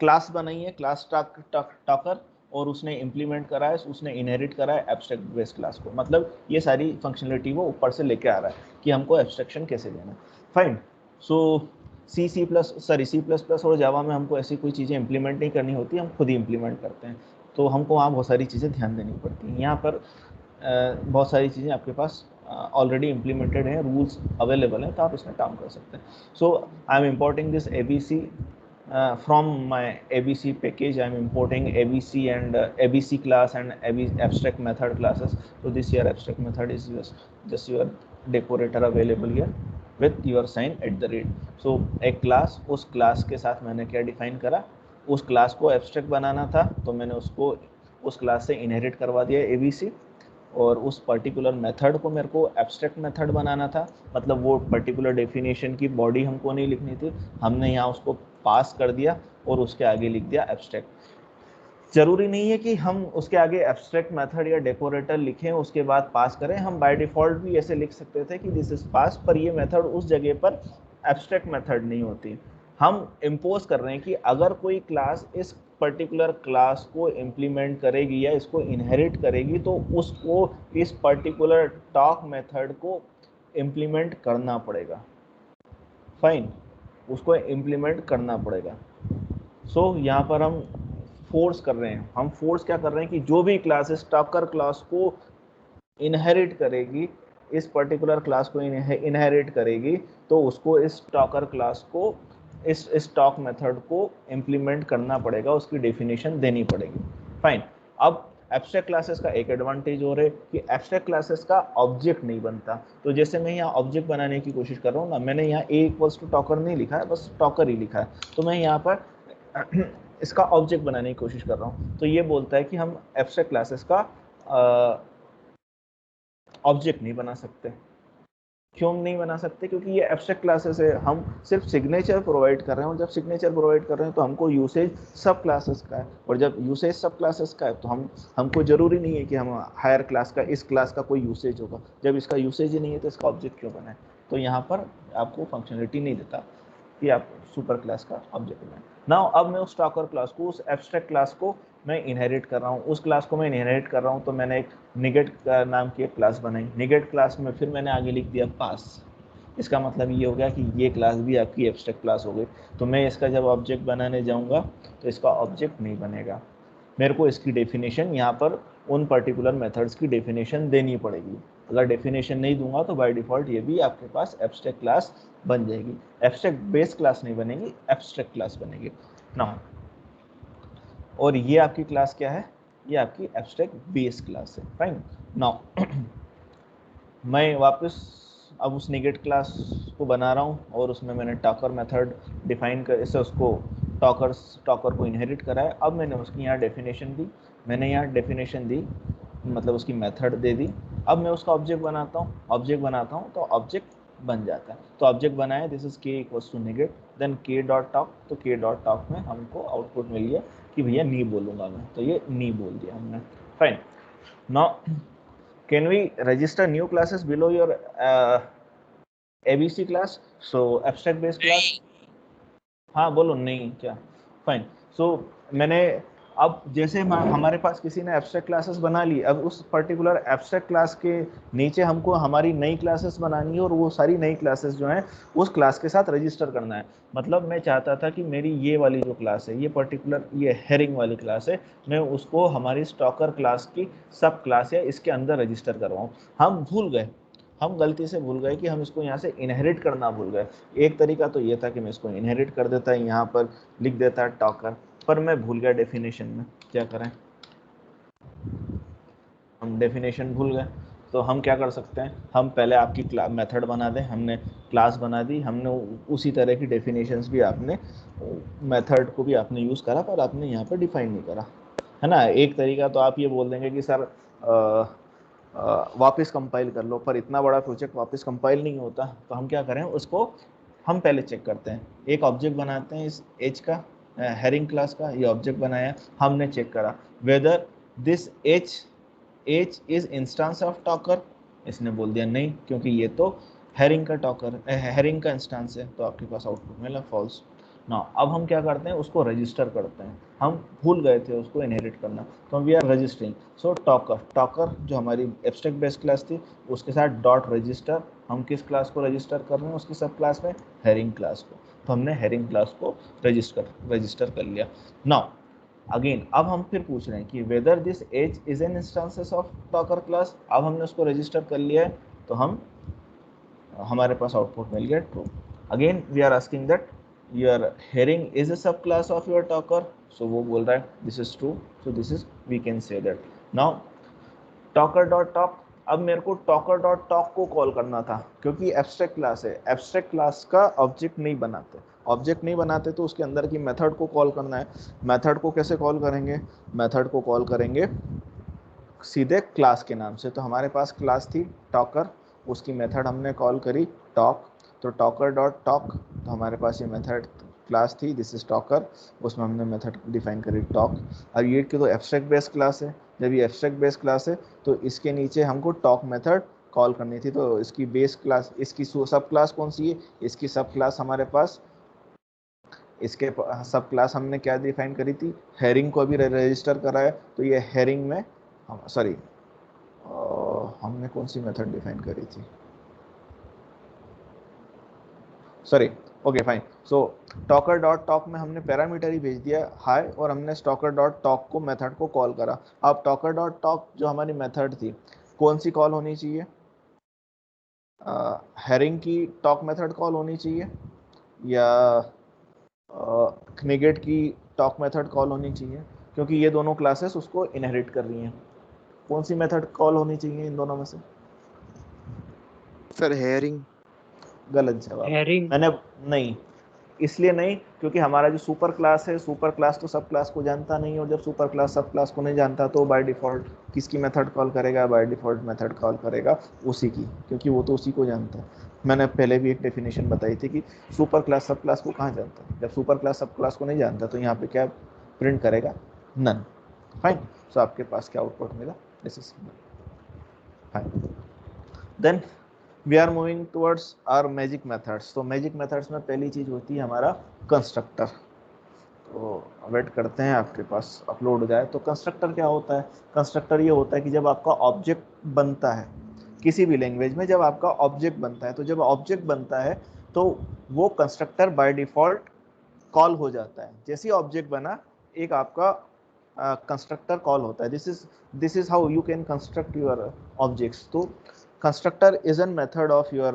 क्लास बनाई है, क्लास टॉकर, और उसने इम्प्लीमेंट करा है, उसने इनहेरिट करा है एब्स्ट्रैक्ट बेस क्लास को। मतलब ये सारी फंक्शनलिटी वो ऊपर से लेके आ रहा है कि हमको एब्स्ट्रैक्शन कैसे देना है। फाइन। सो सी प्लस प्लस और जावा में हमको ऐसी कोई चीज़ें इंप्लीमेंट नहीं करनी होती, हम खुद ही इंप्लीमेंट करते हैं। तो हमको वहाँ बहुत सारी चीज़ें ध्यान देनी पड़ती हैं। यहाँ पर बहुत सारी चीज़ें आपके पास ऑलरेडी इम्प्लीमेंटेड हैं, रूल्स अवेलेबल हैं, तो आप इसमें काम कर सकते हैं। So I am importing this ABC from my ABC package. I am importing ABC and ABC class and abstract method classes. So this here abstract method is just your decorator available here with your sign @ so एक class, उस class के साथ मैंने क्या define करा, उस class को abstract बनाना था तो मैंने उसको उस क्लास से इनहेरिट करवा दिया ABC, और उस पर्टिकुलर मेथड को मेरे को एब्स्ट्रैक्ट मेथड बनाना था। मतलब वो पर्टिकुलर डेफिनेशन की बॉडी हमको नहीं लिखनी थी, हमने यहाँ उसको पास कर दिया और उसके आगे लिख दिया एब्स्ट्रैक्ट। जरूरी नहीं है कि हम उसके आगे एब्स्ट्रैक्ट मेथड या डेकोरेटर लिखें उसके बाद पास करें। हम बाय डिफॉल्ट भी ऐसे लिख सकते थे कि दिस इज पास, पर ये मेथड उस जगह पर एब्स्ट्रैक्ट मेथड नहीं होती। हम इम्पोज कर रहे हैं कि अगर कोई क्लास इस पर्टिकुलर क्लास को इम्प्लीमेंट करेगी या इसको इनहेरिट करेगी तो उसको इस पर्टिकुलर टॉक मेथड को इम्प्लीमेंट करना पड़ेगा। फाइन, उसको इम्प्लीमेंट करना पड़ेगा। सो यहाँ पर हम फोर्स कर रहे हैं, हम फोर्स क्या कर रहे हैं कि जो भी क्लास इस टॉकर क्लास को इनहेरिट करेगी, इस पर्टिकुलर क्लास को इनहेरिट करेगी, तो उसको इस टॉकर क्लास को इस टॉक मेथड को इम्प्लीमेंट करना पड़ेगा, उसकी डेफिनेशन देनी पड़ेगी। फाइन। अब एब्स्ट्रैक्ट क्लासेस का एक एडवांटेज और है कि एब्स्ट्रैक्ट क्लासेस का ऑब्जेक्ट नहीं बनता। तो जैसे मैं यहाँ ऑब्जेक्ट बनाने की कोशिश कर रहा हूँ ना, मैंने यहाँ A=टॉकर नहीं लिखा है, बस टॉकर ही लिखा है। तो मैं यहाँ पर इसका ऑब्जेक्ट बनाने की कोशिश कर रहा हूँ, तो ये बोलता है कि हम एब्स्ट्रैक्ट क्लासेस का ऑब्जेक्ट नहीं बना सकते। क्यों नहीं बना सकते? क्योंकि ये एब्स्ट्रैक्ट क्लासेस है, हम सिर्फ सिग्नेचर प्रोवाइड कर रहे हैं, और जब सिग्नेचर प्रोवाइड कर रहे हैं तो हमको यूसेज सब क्लासेस का है, और जब यूसेज सब क्लासेस का है तो हमको जरूरी नहीं है कि हम हायर क्लास का इस क्लास का कोई यूसेज होगा। जब इसका यूसेज ही नहीं है तो इसका ऑब्जेक्ट क्यों बनाए? तो यहाँ पर आपको फंक्शनलिटी नहीं देता कि आप सुपर क्लास का ऑब्जेक्ट बनाए। नाउ अब मैं उस टॉकर क्लास को, उस एब्स्ट्रैक्ट क्लास को मैं इनहेरिट कर रहा हूँ, उस क्लास को मैं इनहेरिट कर रहा हूँ, तो मैंने एक निगेट नाम की एक क्लास बनाई। निगेट क्लास में फिर मैंने आगे लिख दिया पास। इसका मतलब ये हो गया कि ये क्लास भी आपकी एब्स्ट्रैक्ट क्लास हो गई। तो मैं इसका जब ऑब्जेक्ट बनाने जाऊँगा तो इसका ऑब्जेक्ट नहीं बनेगा, मेरे को इसकी डेफिनेशन यहाँ पर उन पर्टिकुलर मेथड्स की डेफिनेशन देनी पड़ेगी। अगर डेफिनेशन नहीं दूंगा तो बाय डिफॉल्ट ये भी आपके पास एब्स्ट्रैक्ट क्लास बन जाएगी। एब्स्ट्रैक्ट बेस क्लास नहीं बनेगी, एब्स्ट्रैक्ट क्लास बनेगी ना। और ये आपकी क्लास क्या है? ये आपकी एब्स्ट्रैक्ट बेस क्लास है। फाइन। नाउ मैं वापस अब उस निगेट क्लास को बना रहा हूँ और उसमें मैंने टॉकर मेथड डिफाइन कर इससे उसको टॉकर को इनहेरिट करा है। अब मैंने उसकी यहाँ डेफिनेशन दी, मैंने यहाँ डेफिनेशन दी, मतलब उसकी मेथड दे दी। अब मैं उसका ऑब्जेक्ट बनाता हूँ, तो ऑब्जेक्ट बन जाता है। तो ऑब्जेक्ट बनाया, दिस इज k = निगेट, देन k.talk। तो k.talk में हमको आउटपुट मिल गया कि भैया नी बोलूँगा मैं, तो ये नी बोल दिया हमने। Fine. Now can we register new classes below your ABC class? So abstract based class। हाँ बोलो, नहीं क्या? फाइन। सो मैंने अब जैसे हमारे पास किसी ने एब्स्ट्रैक्ट क्लासेस बना ली, अब उस पर्टिकुलर एब्स्ट्रैक्ट क्लास के नीचे हमको हमारी नई क्लासेस बनानी है और वो सारी नई क्लासेस जो हैं उस क्लास के साथ रजिस्टर करना है। मतलब मैं चाहता था कि मेरी ये वाली जो क्लास है, ये पर्टिकुलर ये हेरिंग वाली क्लास है, मैं उसको हमारी स्टॉकर क्लास की सब क्लास है इसके अंदर रजिस्टर करवाऊँ। हम भूल गए, हम गलती से भूल गए कि हम इसको यहाँ से इनहेरिट करना भूल गए। एक तरीका तो ये था कि मैं इसको इनहेरिट कर देता, यहाँ पर लिख देता टॉकर, पर मैं भूल गया डेफिनेशन में। क्या करें, हम डेफिनेशन भूल गए। तो हम क्या कर सकते हैं, हम पहले आपकी मेथड बना दें, हमने क्लास बना दी, हमने उसी तरह की डेफिनेशंस भी आपने मेथड को भी आपने यूज़ करा, पर आपने यहाँ पर डिफाइन नहीं करा, है ना। एक तरीका तो आप ये बोल देंगे कि सर वापस कंपाइल कर लो, पर इतना बड़ा प्रोजेक्ट वापस कंपाइल नहीं होता। तो हम क्या करें, उसको हम पहले चेक करते हैं, एक ऑब्जेक्ट बनाते हैं इस एच का, हेरिंग क्लास का ये ऑब्जेक्ट बनाया, हमने चेक करा whether this H is instance of talker. इसने बोल दिया नहीं, क्योंकि ये तो हेरिंग का टॉकर हेरिंग का इंस्टेंस है, तो आपके पास आउटपुट मिला फॉल्स ना। अब हम क्या करते हैं, उसको रजिस्टर करते हैं, हम भूल गए थे उसको इनहेरिट करना, तो we are registering. So talker जो हमारी एब्स्ट्रैक्ट बेस क्लास थी उसके साथ डॉट रजिस्टर, हम किस क्लास को रजिस्टर कर रहे हैं उसकी सब क्लास में, हेरिंग क्लास को। तो हमने हेरिंग क्लास को रजिस्टर कर लिया। नाउ अगेन अब हम फिर पूछ रहे हैं कि whether this edge is an instances of talker class. अब हमने उसको रजिस्टर कर लिया है, तो हमारे पास आउटपुट मिल गया true. Again we are asking that your herring is a sub class of your talker, so वो बोल रहा है this is true, so this is we can say that. Now talker dot talk, अब मेरे को talker dot talk को call करना था, क्योंकि एब्स्ट्रैक्ट क्लास है, एब्स्ट्रैक्ट क्लास का ऑब्जेक्ट नहीं बनाते तो उसके अंदर की मेथड को कॉल करना है। मेथड को कैसे कॉल करेंगे, मेथड को कॉल करेंगे सीधे क्लास के नाम से। तो हमारे पास क्लास थी टॉकर, उसकी मेथड हमने कॉल करी टॉक, तो टॉकर डॉट टॉक, तो हमारे पास ये मेथड क्लास थी दिस इज टॉकर, उसमें हमने मेथड डिफाइन करी टॉक। अब ये तो एब्स्ट्रैक्ट बेस क्लास है, जब ये एब्स्ट्रैक्ट बेस क्लास है तो इसके नीचे हमको टॉक मेथड कॉल करनी थी, तो इसकी बेस क्लास, इसकी सब क्लास कौन सी है, इसकी सब क्लास हमारे पास, इसके सब क्लास हमने क्या डिफाइन करी थी, हेरिंग को भी रजिस्टर करा है, तो ये हेरिंग में सॉरी हमने कौन सी मेथड डिफाइन करी थी, सॉरी ओके फाइन। सो टॉकर डॉट टॉक में हमने पैरामीटर ही भेज दिया हाई, और हमने टॉकर डॉट टॉक को मेथड को कॉल करा। अब टॉकर डॉट टॉक जो हमारी मेथड थी कौन सी कॉल होनी चाहिए, हेरिंग की टॉक मेथड कॉल होनी चाहिए या नेगेट की टॉक मेथड कॉल होनी चाहिए, क्योंकि ये दोनों क्लासेस उसको इनहेरिट कर रही हैं। कौन सी मेथड कॉल होनी चाहिए इन दोनों में से? Sir hearing. गलत जवाब। हेरिंग। मैंने नहीं, इसलिए नहीं क्योंकि हमारा जो सुपर क्लास है, सुपर क्लास तो सब क्लास को जानता नहीं, और जब सुपर क्लास सब क्लास को नहीं जानता तो बाय डिफ़ॉल्ट किसकी मेथड कॉल करेगा, बाय डिफ़ॉल्ट मेथड कॉल करेगा उसी की, क्योंकि वो तो उसी को जानता है। मैंने पहले भी एक डेफिनेशन बताई थी कि सुपर क्लास सब क्लास को कहाँ जानता है, जब सुपर क्लास सब क्लास को नहीं जानता तो यहाँ पे क्या प्रिंट करेगा, नन। फाइन, सो आपके पास क्या आउटपुट मिला, this is fine. Then we are moving towards our magic methods. तो मैजिक मेथड्स में पहली चीज़ होती है हमारा कंस्ट्रक्टर। तो वेट करते हैं आपके पास अपलोड हो जाए। तो कंस्ट्रक्टर क्या होता है, कंस्ट्रक्टर ये होता है कि जब आपका ऑब्जेक्ट बनता है किसी भी लैंग्वेज में, जब आपका ऑब्जेक्ट बनता है, तो जब ऑब्जेक्ट बनता है तो वो कंस्ट्रक्टर बाय डिफ़ॉल्ट कॉल हो जाता है। जैसे ही ऑब्जेक्ट बना एक आपका कंस्ट्रक्टर कॉल होता है। This is how you can construct your objects. तो constructor is an method of your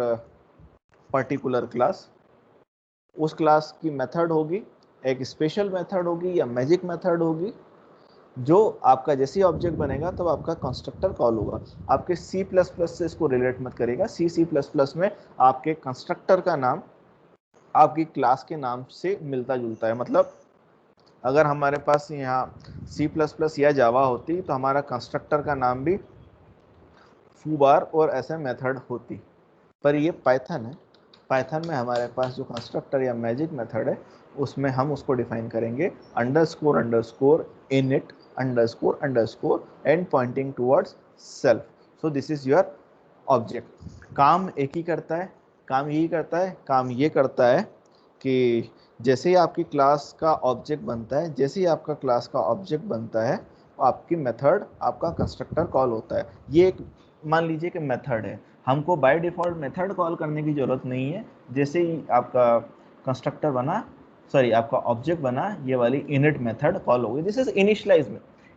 particular class. उस क्लास की मेथड होगी, एक स्पेशल मेथड होगी या मैजिक मेथड होगी, जो आपका जैसे ही ऑब्जेक्ट बनेगा तो आपका कंस्ट्रक्टर कॉल होगा। आपके C++ से इसको रिलेट मत करेगा, C++ में आपके कंस्ट्रक्टर का नाम आपकी क्लास के नाम से मिलता जुलता है। मतलब अगर हमारे पास यहाँ C++ या जावा होती तो हमारा कंस्ट्रक्टर का नाम भी फूबार और ऐसे मेथड होती, पर ये पाइथन है। पाइथन में हमारे पास जो कंस्ट्रक्टर या मैजिक मेथड है उसमें हम उसको डिफाइन करेंगे underscore underscore init underscore underscore and Poynting towards self. So this is your object. काम एक ही करता है, काम यही करता है, काम ये करता है कि जैसे ही आपकी क्लास का ऑब्जेक्ट बनता है, जैसे ही आपका क्लास का ऑब्जेक्ट बनता है, आपकी मेथड आपका कंस्ट्रक्टर कॉल होता है। ये एक मान लीजिए कि मेथड है, हमको बाय डिफ़ॉल्ट मेथड कॉल करने की ज़रूरत नहीं है। जैसे ही आपका कंस्ट्रक्टर बना, सॉरी आपका ऑब्जेक्ट बना, ये वाली इनिट मेथड कॉल होगी। दिस इज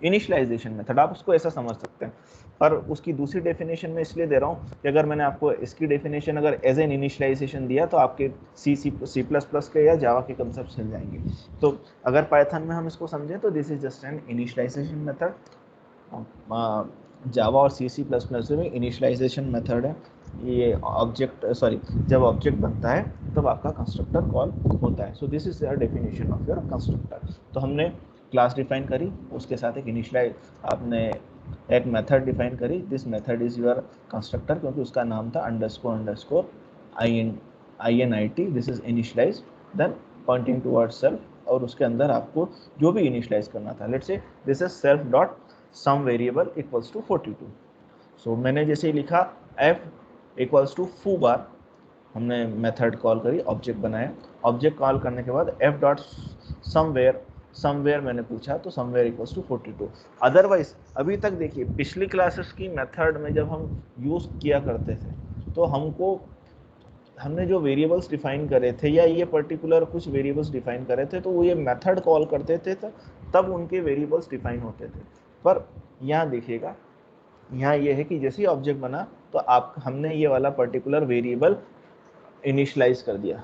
इनिशियलाइजेशन मेथड, आप उसको ऐसा समझ सकते हैं। पर उसकी दूसरी डेफिनेशन में इसलिए दे रहा हूँ कि अगर मैंने आपको इसकी डेफिनेशन अगर एज एन इनिशियलाइजेशन दिया तो आपके सी प्लस प्लस के या जावा के कंसेप्ट चल जाएंगे। तो अगर पाइथन में हम इसको समझें तो this is just an initialization method. Java और सी प्लस प्लस में इनिशियलाइजेशन मेथड है। ये ऑब्जेक्ट सॉरी जब ऑब्जेक्ट बनता है तब आपका कंस्ट्रक्टर कॉल होता है। So this is your definition of your constructor. तो हमने क्लास डिफाइन करी, उसके साथ एक इनिशियलाइज आपने एक मेथड डिफाइन करी। This method is your constructor, क्योंकि उसका नाम था underscore INIT। This is initialise, then pointing towards self, और उसके अंदर आपको जो भी इनिशियलाइज करना था, let's say this is self dot some variable equals to 42। So मैंने जैसे लिखा f equals to foo bar, हमने मेथड कॉल करी, ऑब्जेक्ट बनाया। ऑब्जेक्ट कॉल करने के बाद f डॉट समवेयर मैंने पूछा, तो समवेयर इक्वल्स टू 42। अदरवाइज अभी तक देखिए पिछली क्लासेस की मेथड में जब हम यूज़ किया करते थे तो हमने जो वेरिएबल्स डिफाइन करे थे या ये पर्टिकुलर कुछ वेरिएबल्स डिफाइन करे थे, तो वो ये मेथड कॉल करते थे तब उनके वेरिएबल्स डिफाइन होते थे। पर यहाँ देखिएगा, यहाँ ये है कि जैसे ही ऑब्जेक्ट बना तो हमने ये वाला पर्टिकुलर वेरिएबल इनिशियलाइज कर दिया।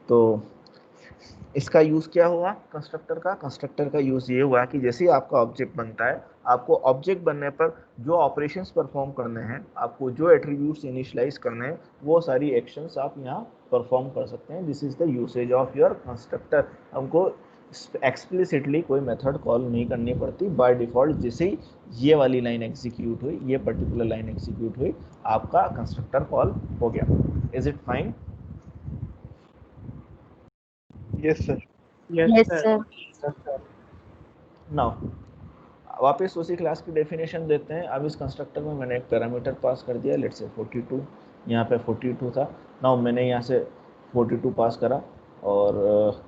तो इसका यूज़ क्या हुआ कंस्ट्रक्टर का यूज़ ये हुआ कि जैसे ही आपका ऑब्जेक्ट बनता है, आपको ऑब्जेक्ट बनने पर जो ऑपरेशंस परफॉर्म करने हैं, आपको जो एट्रीब्यूट्स इनिशियलाइज करने हैं, वो सारी एक्शंस आप यहाँ परफॉर्म कर सकते हैं। This is the usage of your constructor. हमको एक्सप्लिसिटली कोई मेथड कॉल नहीं करनी पड़ती। बाय डिफॉल्ट जैसे ही ये वाली लाइन एग्जीक्यूट हुई, ये पर्टिकुलर लाइन एग्जीक्यूट हुई, आपका कंस्ट्रक्टर कॉल हो गया। Is it fine? Yes sir. Yes, sir. Now वापस उसी क्लास की डेफिनेशन देते हैं। अब इस कंस्ट्रक्टर में मैंने एक पैरामीटर पास कर दिया, लेट्स से 42, यहाँ पे 42 था। नाउ मैंने यहाँ से 42 पास करा और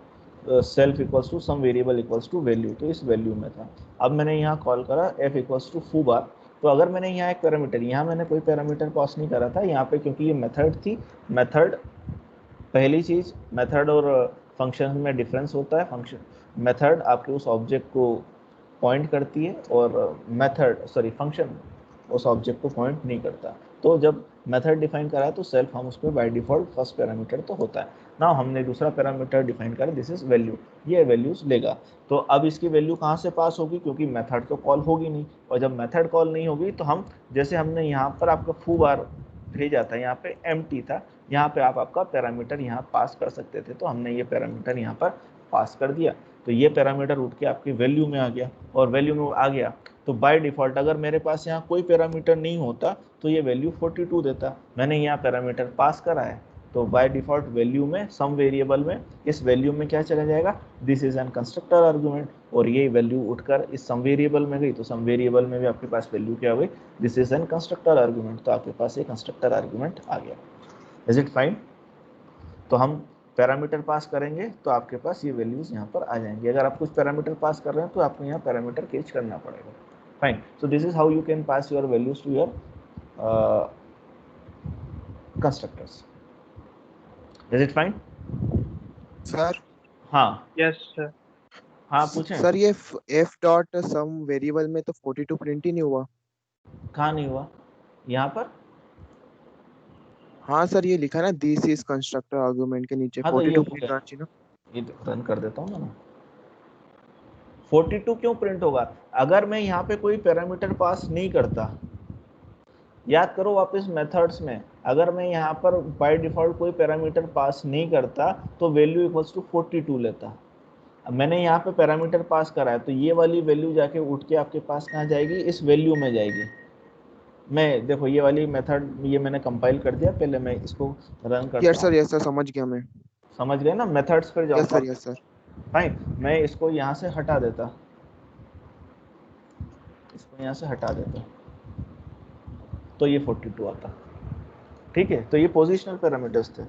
self equals to some variable equals to value, तो इस वैल्यू में था। अब मैंने यहाँ कॉल करा f इक्वल्स टू फू बार। तो अगर मैंने यहाँ एक पैरामीटर, यहाँ मैंने कोई पैरामीटर पास नहीं करा था यहाँ पे, क्योंकि ये मेथड थी। मेथड पहली चीज़, मेथड और फंक्शन में डिफरेंस होता है। फंक्शन मेथड आपके उस ऑब्जेक्ट को पॉइंट करती है और फंक्शन उस ऑब्जेक्ट को पॉइंट नहीं करता। तो जब मेथड डिफाइन करा है तो सेल्फ हम उसमें बाय डिफॉल्ट फर्स्ट पैरामीटर तो होता है ना। हमने दूसरा पैरामीटर डिफाइन करा, दिस इज वैल्यू, ये वैल्यूज लेगा। तो अब इसकी वैल्यू कहाँ से पास होगी, क्योंकि मेथड तो कॉल होगी नहीं, और जब मेथड कॉल नहीं होगी तो हम जैसे हमने यहाँ पर आपका फू बार भेजा था, यहाँ पे एम्प्टी था, यहाँ पे आप आपका पैरामीटर यहाँ पास कर सकते थे। तो हमने ये पैरामीटर यहाँ पर पास कर दिया, तो ये पैरामीटर उठ के आपकी वैल्यू में आ गया, और वैल्यू में आ गया तो बाय डिफ़ॉल्ट अगर मेरे पास यहाँ कोई पैरामीटर नहीं होता तो ये वैल्यू 42 देता। मैंने यहाँ पैरामीटर पास करा है, तो बाय डिफ़ॉल्ट वैल्यू में सम वेरिएबल में इस वैल्यू में क्या चला जाएगा, this is N constructor argument, और ये वैल्यू उठकर इस सम वेरिएबल में गई, तो सम वेरिएबल में भी आपके पास वैल्यू क्या हुई, this is N constructor argument. तो आपके पास एक कंस्ट्रक्टर आर्गूमेंट आ गया। Is it fine? तो हम पैरामीटर पास करेंगे तो आपके पास ये वैल्यूज़ यहाँ पर आ जाएंगी। अगर आप कुछ पैरामीटर पास कर रहे हैं तो आपको यहाँ पैरामीटर कैच करना पड़ेगा। Fine, so this is how you can pass your values to your constructors. Is it fine? Sir हाँ यस सर। हाँ पूछें। सर ये f डॉट सम वेरिएबल में तो 42 प्रिंट ही नहीं हुआ। कहाँ नहीं हुआ? यहाँ पर। हाँ सर, ये लिखा ना दिस इज कंस्ट्रक्टर आर्गुमेंट के नीचे हाँ तो ये 42 हो प्रिंट गया, होना चाहिए ना। ये रन कर देता हूँ ना। 42 क्यों प्रिंट होगा? अगर मैं यहाँ पे कोई पैरामीटर पास नहीं करता, याद करो वापस मेथड्स में, अगर मैं यहाँ पर बाय डिफ़ॉल्ट कोई पैरामीटर पास नहीं करता तो वैल्यू इक्वल्स टू 42 लेता। अब मैंने यहाँ पे पैरामीटर पास करा है, तो ये वाली वैल्यू जाके उठ के आपके पास कहाँ जाएगी, इस वैल्यू में जाएगी। मैं देखो ये वाली मेथड ये मैंने कंपाइल कर दिया, पहले मैं इसको रन करता हूँ। यस सर समझ गया मैं। समझ गए ना? मेथड्स पर जाऊँ यस सर। फाइन, मैं इसको यहाँ से हटा देता, इसको यहाँ से हटा देता, तो ये 42 आता। ठीक है, तो ये पोजिशनल पैरामीटर्स थे।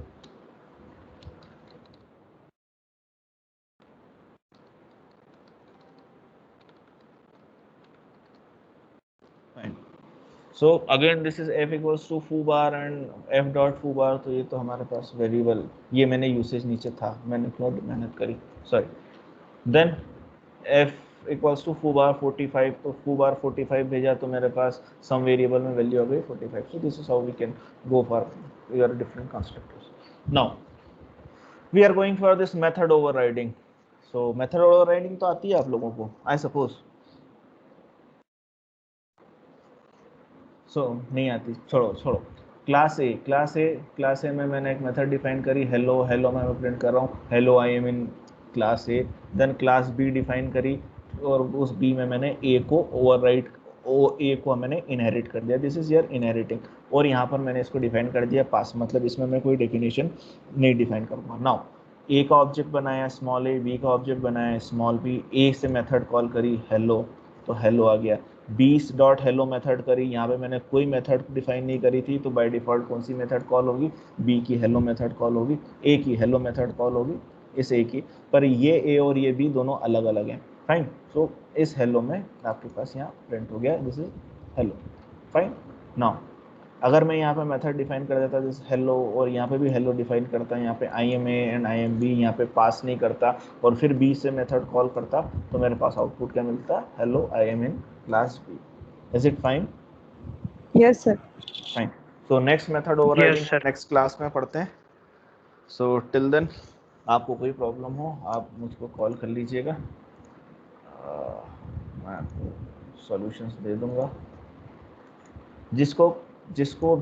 So again this is f equals to foo bar and f dot foo bar, तो ये तो हमारे पास वेरिएबल, ये मैंने यूसेज नीचे था, मैंने थोड़ा मेहनत करी, sorry. Then f equals to foo bar 45, तो foo bar 45 भेजा तो मेरे पास सम वेरिएबल में वैल्यू आ गई 45. So this is how we can go for your different constructors. Now we are going for this method overriding. So method overriding तो आती है आप लोगों को, आई सपोज. सो नहीं आती, छोड़ो. क्लास ए में मैंने एक मेथड डिफाइन करी, हेलो मैं प्रिंट कर रहा हूँ, hello I am in class A. Then class B define करी, और उस बी में मैंने ए को ओवरराइट, ए को मैंने इनहेरिट कर दिया, दिस इज योर इनहेरिटिंग. और यहाँ पर मैंने इसको डिफाइन कर दिया पास, मतलब इसमें मैं कोई डेफिनेशन नहीं डिफाइन करूँगा. नाउ ए का ऑब्जेक्ट बनाया स्मॉल ए, बी का ऑब्जेक्ट बनाया स्मॉल बी, ए से मेथड कॉल करी हेलो, तो हेलो आ गया. बीस डॉट हेलो मेथड करी, यहाँ पे मैंने कोई मेथड डिफाइन नहीं करी थी, तो बाय डिफॉल्ट कौन सी मेथड कॉल होगी, बी की हेलो मेथड कॉल होगी, ए की हेलो मेथड कॉल होगी, इस ए की. पर ये ए और ये बी दोनों अलग अलग हैं. फाइन. सो इस हेलो में आपके पास यहाँ प्रिंट हो गया, this is hello. Fine. Now अगर मैं यहाँ पे मेथड डिफाइन कर देता दिस हेलो, और यहाँ पे भी हेलो डिफाइन करता, यहाँ पे I am A and I am B यहाँ पे पास नहीं करता, और फिर बी से मेथड कॉल करता, तो मेरे पास आउटपुट क्या मिलता, hello I am in class B. Is it fine? Yes, sir. Fine. So next method overriding Yes, sir. Next class में पढ़ते हैं. सो टिल देन आपको कोई प्रॉब्लम हो आप मुझको कॉल कर लीजिएगा, मैं आपको सॉल्यूशंस दे दूंगा. जिसको भी